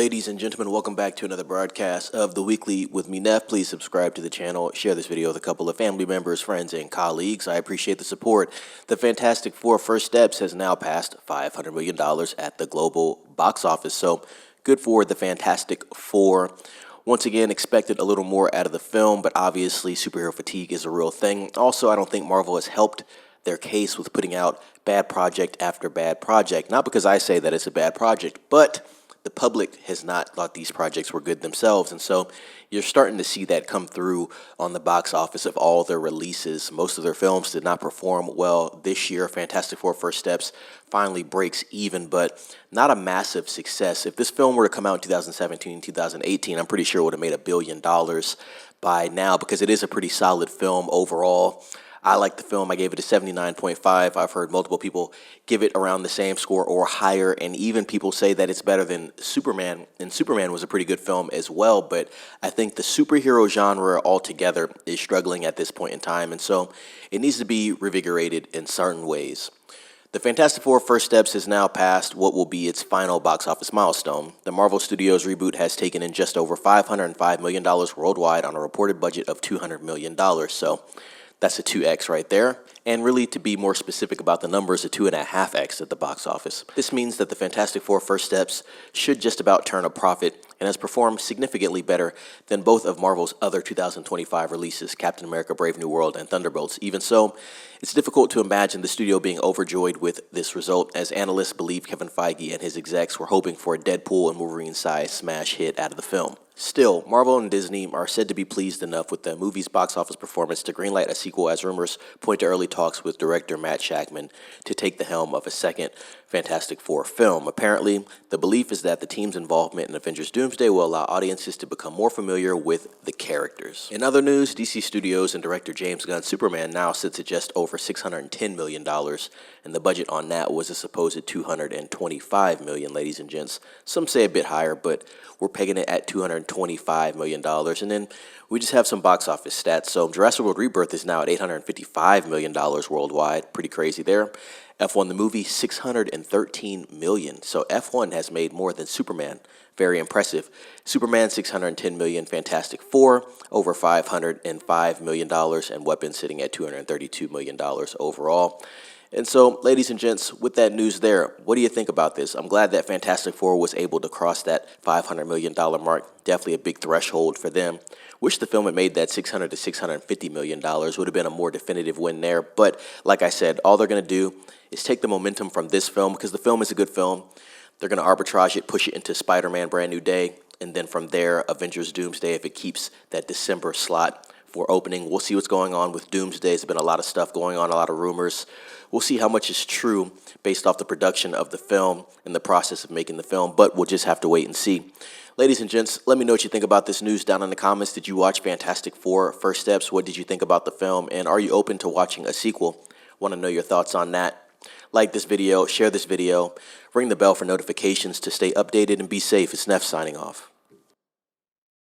Ladies and gentlemen, welcome back to another broadcast of The Weekly with me, Neff. Please subscribe to the channel, share this video with a couple of family members, friends, and colleagues. I appreciate the support. The Fantastic Four First Steps has now passed $500 million at the global box office, so good for the Fantastic Four. Once again, expected a little more out of the film, but obviously superhero fatigue is a real thing. Also, I don't think Marvel has helped their case with putting out bad project after bad project. Not because I say that it's a bad project, but the public has not thought these projects were good themselves, and so you're starting to see that come through on the box office of all their releases. Most of their films did not perform well this year. Fantastic Four First Steps finally breaks even, but not a massive success. If this film were to come out in 2017, 2018, I'm pretty sure it would have made $1 billion by now, because it is a pretty solid film overall. I like the film. I gave it a 79.5. I've heard multiple people give it around the same score or higher, and even people say that it's better than Superman, and Superman was a pretty good film as well, but I think the superhero genre altogether is struggling at this point in time, and so it needs to be revigorated in certain ways. The Fantastic Four First Steps has now passed what will be its final box office milestone. The Marvel Studios reboot has taken in just over $505 million worldwide on a reported budget of $200 million, so that's a 2x right there. And really, to be more specific about the numbers, a 2.5x at the box office. This means that the Fantastic Four First Steps should just about turn a profit and has performed significantly better than both of Marvel's other 2025 releases, Captain America: Brave New World and Thunderbolts. Even so, it's difficult to imagine the studio being overjoyed with this result, as analysts believe Kevin Feige and his execs were hoping for a Deadpool and Wolverine-sized smash hit out of the film. Still, Marvel and Disney are said to be pleased enough with the movie's box office performance to greenlight a sequel, as rumors point to early talks with director Matt Shakman to take the helm of a second Fantastic Four film. Apparently, the belief is that the team's involvement in Avengers Doomsday will allow audiences to become more familiar with the characters. In other news, DC Studios and director James Gunn's Superman now sits at just over $610 million, and the budget on that was a supposed $225 million, ladies and gents. Some say a bit higher, but we're pegging it at $225 million. And then we just have some box office stats. So Jurassic World Rebirth is now at $855 million worldwide. Pretty crazy there. F1 the movie, $613 million. So F1 has made more than Superman. Very impressive. Superman, $610 million. Fantastic Four, over $505 million. And Weapons sitting at $232 million overall. And so, ladies and gents, with that news there, what do you think about this? I'm glad that Fantastic Four was able to cross that $500 million mark. Definitely a big threshold for them. Wish the film had made that $600 to $650 million. Would have been a more definitive win there. But like I said, all they're going to do is take the momentum from this film, because the film is a good film. They're going to arbitrage it, push it into Spider-Man Brand New Day, and then from there, Avengers Doomsday, if it keeps that December slot for opening. We'll see what's going on with Doomsday. There's been a lot of stuff going on, a lot of rumors. We'll see how much is true based off the production of the film and the process of making the film, but we'll just have to wait and see. Ladies and gents, let me know what you think about this news down in the comments. Did you watch Fantastic Four First Steps? What did you think about the film? And are you open to watching a sequel? Want to know your thoughts on that. Like this video, share this video, ring the bell for notifications to stay updated, and be safe. It's Neff signing off.